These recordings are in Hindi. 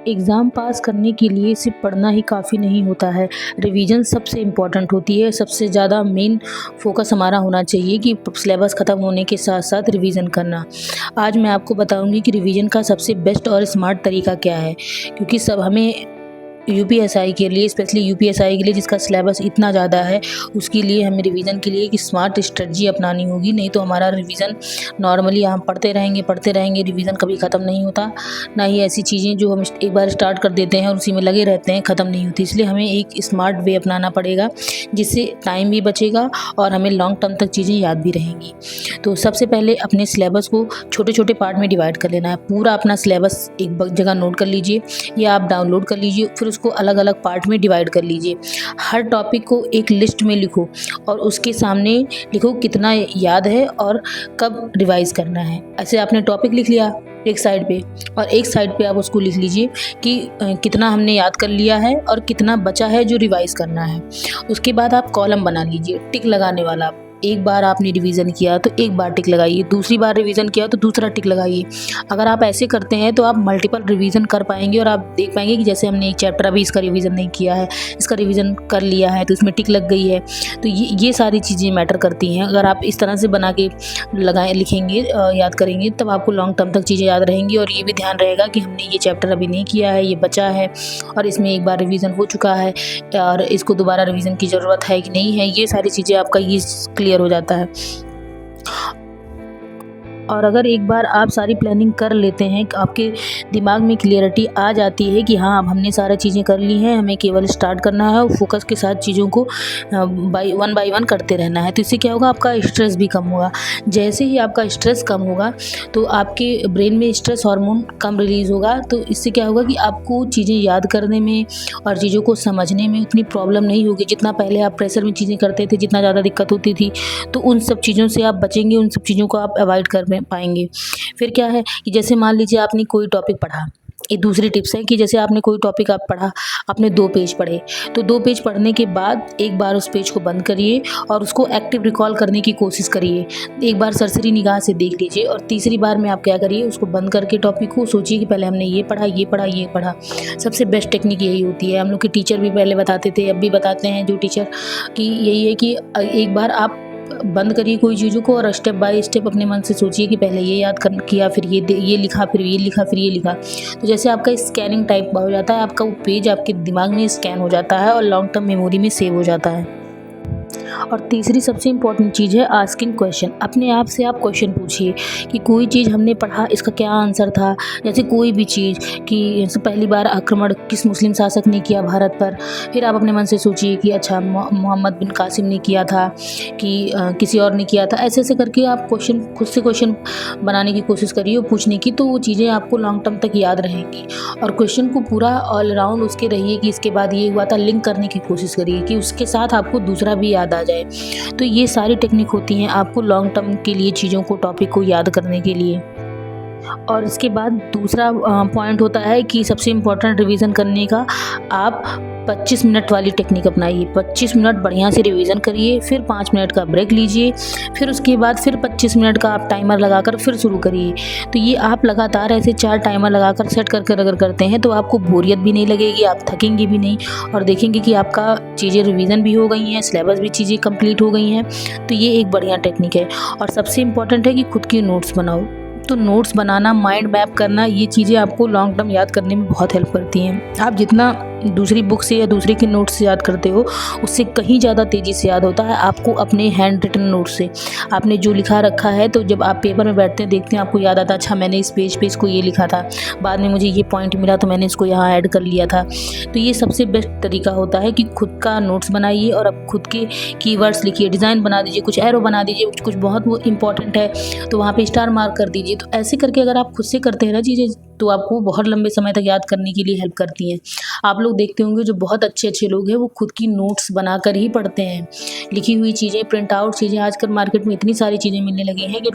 एग्ज़ाम पास करने के लिए सिर्फ पढ़ना ही काफ़ी नहीं होता है, रिवीजन सबसे इम्पॉर्टेंट होती है। सबसे ज़्यादा मेन फोकस हमारा होना चाहिए कि सिलेबस ख़त्म होने के साथ साथ रिवीजन करना। आज मैं आपको बताऊंगी कि रिवीजन का सबसे बेस्ट और स्मार्ट तरीका क्या है, क्योंकि सब हमें यूपीएसआई के लिए, स्पेशली यूपीएसआई के लिए जिसका सिलेबस इतना ज़्यादा है, उसके लिए हमें रिवीजन के लिए एक स्मार्ट स्ट्रेटजी अपनानी होगी। नहीं तो हमारा रिवीजन नॉर्मली हम पढ़ते रहेंगे, रिवीजन कभी ख़त्म नहीं होता। ना ही ऐसी चीज़ें जो हम एक बार स्टार्ट कर देते हैं और उसी में लगे रहते हैं, ख़त्म नहीं होती। इसलिए हमें एक स्मार्ट वे अपनाना पड़ेगा, जिससे टाइम भी बचेगा और हमें लॉन्ग टर्म तक चीज़ें याद भी रहेंगी। तो सबसे पहले अपने सिलेबस को छोटे छोटे पार्ट में डिवाइड कर लेना है। पूरा अपना सिलेबस एक जगह नोट कर लीजिए या आप डाउनलोड कर लीजिए, फिर उसको अलग अलग पार्ट में डिवाइड कर लीजिए। हर टॉपिक को एक लिस्ट में लिखो और उसके सामने लिखो कितना याद है और कब रिवाइज करना है। ऐसे आपने टॉपिक लिख लिया एक साइड पे, और एक साइड पे आप उसको लिख लीजिए कि कितना हमने याद कर लिया है और कितना बचा है जो रिवाइज करना है। उसके बाद आप कॉलम बना लीजिए टिक लगाने वाला। एक बार आपने रिवीजन किया तो एक बार टिक लगाइए, दूसरी बार रिवीजन किया तो दूसरा टिक लगाइए। अगर आप ऐसे करते हैं तो आप मल्टीपल रिवीजन कर पाएंगे और आप देख पाएंगे कि जैसे हमने एक चैप्टर अभी इसका रिवीजन नहीं किया है, इसका रिवीजन कर लिया है तो इसमें टिक लग गई है। तो ये सारी चीज़ें मैटर करती हैं। अगर आप इस तरह से बना के लिखेंगे, याद करेंगे, तब आपको लॉन्ग टर्म तक चीज़ें याद रहेंगी और ये भी ध्यान रहेगा कि हमने ये चैप्टर अभी नहीं किया है, ये बचा है और इसमें एक बार रिवीजन हो चुका है और इसको दोबारा रिवीजन की ज़रूरत है कि नहीं है। ये सारी चीज़ें आपका ये क्लियर हो जाता है। और अगर एक बार आप सारी प्लानिंग कर लेते हैं, आपके दिमाग में क्लियरिटी आ जाती है कि हाँ अब हमने सारी चीज़ें कर ली हैं, हमें केवल स्टार्ट करना है और फोकस के साथ चीज़ों को बाय वन करते रहना है। तो इससे क्या होगा, आपका स्ट्रेस भी कम होगा। जैसे ही आपका स्ट्रेस कम होगा तो आपके ब्रेन में स्ट्रेस हार्मोन कम रिलीज़ होगा। तो इससे क्या होगा कि आपको चीज़ें याद करने में और चीज़ों को समझने में उतनी प्रॉब्लम नहीं होगी। जितना पहले आप प्रेशर में चीज़ें करते थे, जितना ज़्यादा दिक्कत होती थी, तो उन सब चीज़ों से आप बचेंगे, उन सब चीज़ों को आप अवॉइड कर पाएंगे। फिर क्या है कि जैसे मान लीजिए आपने कोई टॉपिक पढ़ा, ये दूसरी टिप्स है कि जैसे आपने कोई टॉपिक आप पढ़ा, आपने 2 पेज पढ़े, तो 2 पेज पढ़ने के बाद एक बार उस पेज को बंद करिए और उसको एक्टिव रिकॉल करने की कोशिश करिए। एक बार सरसरी निगाह से देख लीजिए और तीसरी बार में आप क्या करिए, उसको बंद करके टॉपिक को सोचिए कि पहले हमने ये पढ़ा। सबसे बेस्ट टेक्निक यही होती है। हम लोग के टीचर भी पहले बताते थे, अब भी बताते हैं जो टीचर, कि यही है कि एक बार आप बंद करिए कोई चीज़ों को और स्टेप बाय स्टेप अपने मन से सोचिए कि पहले ये याद किया, फिर ये लिखा, फिर ये लिखा, फिर ये लिखा। तो जैसे आपका स्कैनिंग टाइप हो जाता है, आपका वो पेज आपके दिमाग में स्कैन हो जाता है और लॉन्ग टर्म मेमोरी में सेव हो जाता है। और तीसरी सबसे इम्पॉर्टेंट चीज़ है आस्किंग क्वेश्चन। अपने आप से आप क्वेश्चन पूछिए कि कोई चीज़ हमने पढ़ा, इसका क्या आंसर था। जैसे कोई भी चीज़ कि पहली बार आक्रमण किस मुस्लिम शासक ने किया भारत पर, फिर आप अपने मन से सोचिए कि अच्छा मोहम्मद बिन कासिम ने किया था कि किसी और ने किया था। ऐसे ऐसे करके आप क्वेश्चन खुद से क्वेश्चन बनाने की कोशिश करिए और पूछने की, तो वो चीज़ें आपको लॉन्ग टर्म तक याद रहेंगी। और क्वेश्चन को पूरा ऑल अराउंड उसके रहिए कि इसके बाद ये हुआ था, लिंक करने की कोशिश करिए कि उसके साथ आपको दूसरा भी याद आ जाए। तो ये सारी टेक्निक होती हैं आपको लॉन्ग टर्म के लिए चीज़ों को, टॉपिक को याद करने के लिए। और इसके बाद दूसरा पॉइंट होता है कि सबसे इम्पोर्टेंट रिवीजन करने का, आप 25 मिनट वाली टेक्निक अपनाइए। 25 मिनट बढ़िया से रिवीजन करिए, फिर 5 मिनट का ब्रेक लीजिए, फिर उसके बाद फिर 25 मिनट का आप टाइमर लगाकर फिर शुरू करिए। तो ये आप लगातार ऐसे 4 टाइमर लगाकर सेट कर अगर करते हैं तो आपको बोरियत भी नहीं लगेगी, आप थकेंगे भी नहीं और देखेंगे कि आपका चीज़ें रिवीजन भी हो गई हैं, सिलेबस भी चीज़ें कंप्लीट हो गई हैं। तो ये एक बढ़िया टेक्निक है। और सबसे इम्पॉर्टेंट है कि खुद की नोट्स बनाओ। तो नोट्स बनाना, माइंड मैप करना, ये चीज़ें आपको लॉन्ग टर्म याद करने में बहुत हेल्प करती हैं। आप जितना दूसरी बुक से या दूसरे के नोट्स से याद करते हो, उससे कहीं ज़्यादा तेज़ी से याद होता है आपको अपने हैंड रिटन नोट से। आपने जो लिखा रखा है, तो जब आप पेपर में बैठते हैं, देखते हैं, आपको याद आता है अच्छा मैंने इस पेज पे इसको ये लिखा था, बाद में मुझे ये पॉइंट मिला तो मैंने इसको यहाँ ऐड कर लिया था। तो ये सबसे बेस्ट तरीका होता है कि खुद का नोट्स बनाइए और अब खुद के कीवर्ड्स लिखिए, डिज़ाइन बना दीजिए, कुछ एरो बना दीजिए, कुछ बहुत वो इंपॉर्टेंट है तो वहाँ पे स्टार मार्क कर दीजिए। तो ऐसे करके अगर आप खुद से करते हैं ना चीज़ें, तो आपको बहुत लंबे समय तक याद करने के लिए हेल्प करती हैं। आप लोग देखते होंगे जो बहुत अच्छे लोग हैं वो खुद की नोट्स बनाकर ही पढ़ते हैं। लिखी हुई चीज़ें, प्रिंट आउट चीज़ें, आजकल मार्केट में इतनी सारी चीज़ें मिलने लगी हैं कि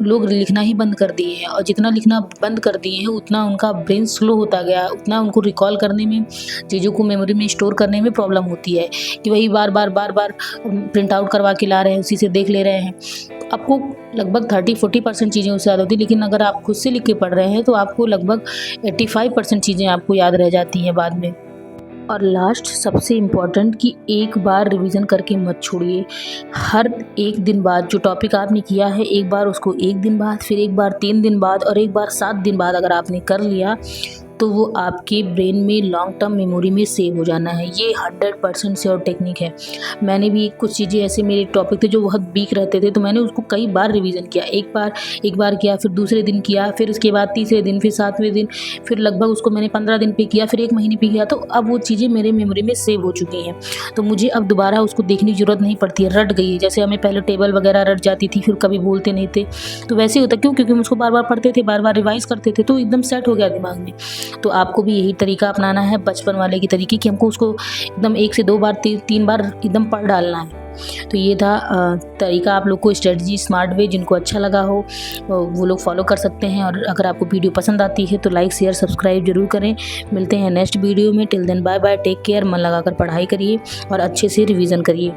लोग लिखना ही बंद कर दिए हैं और जितना लिखना बंद कर दिए हैं उतना उनका ब्रेन स्लो होता गया, उतना उनको रिकॉल करने में, चीज़ों को मेमोरी में स्टोर करने में प्रॉब्लम होती है कि वही बार बार प्रिंट आउट करवा के ला रहे हैं, उसी से देख ले रहे हैं। आपको लगभग 30-40% चीज़ें उससे याद होती है, लेकिन अगर आप खुद से लिख के पढ़ रहे हैं तो आपको लगभग 85% चीज़ें आपको याद रह जाती हैं बाद में। और लास्ट सबसे इम्पॉर्टेंट कि एक बार रिवीजन करके मत छोड़िए। हर एक दिन बाद जो टॉपिक आपने किया है, एक बार उसको 1 दिन बाद, फिर एक बार 3 दिन बाद और एक बार 7 दिन बाद अगर आपने कर लिया तो वो आपके ब्रेन में लॉन्ग टर्म मेमोरी में सेव हो जाना है। ये 100% श्योर टेक्निक है। मैंने भी कुछ चीज़ें ऐसे, मेरे टॉपिक थे जो बहुत वीक रहते थे, तो मैंने उसको कई बार रिवीजन किया। एक बार किया, फिर दूसरे दिन किया, फिर उसके बाद तीसरे दिन, फिर 7वें दिन, फिर लगभग उसको मैंने 15 दिन पे किया, फिर 1 महीने पे किया। तो अब वो चीज़ें मेरे मेमोरी में सेव हो चुकी हैं, तो मुझे अब दोबारा उसको देखने की ज़रूरत नहीं पड़ती है। रट गई है, जैसे हमें पहले टेबल वगैरह रट जाती थी, फिर कभी बोलते नहीं थे, तो वैसे ही होता। क्यों? क्योंकि हम उसको बार बार पढ़ते थे, बार बार रिवाइज़ करते थे, तो एकदम सेट हो गया दिमाग में। तो आपको भी यही तरीका अपनाना है बचपन वाले की तरीके कि हमको उसको एकदम 1 से 2 बार 3 बार एकदम पढ़ डालना है। तो ये था तरीका, आप लोग को स्ट्रेटजी स्मार्ट वे, जिनको अच्छा लगा हो वो लोग फॉलो कर सकते हैं। और अगर आपको वीडियो पसंद आती है तो लाइक शेयर सब्सक्राइब जरूर करें। मिलते हैं नेक्स्ट वीडियो में। Till then bye bye, take care. मन लगाकर पढ़ाई करिए और अच्छे से रिवीजन करिए।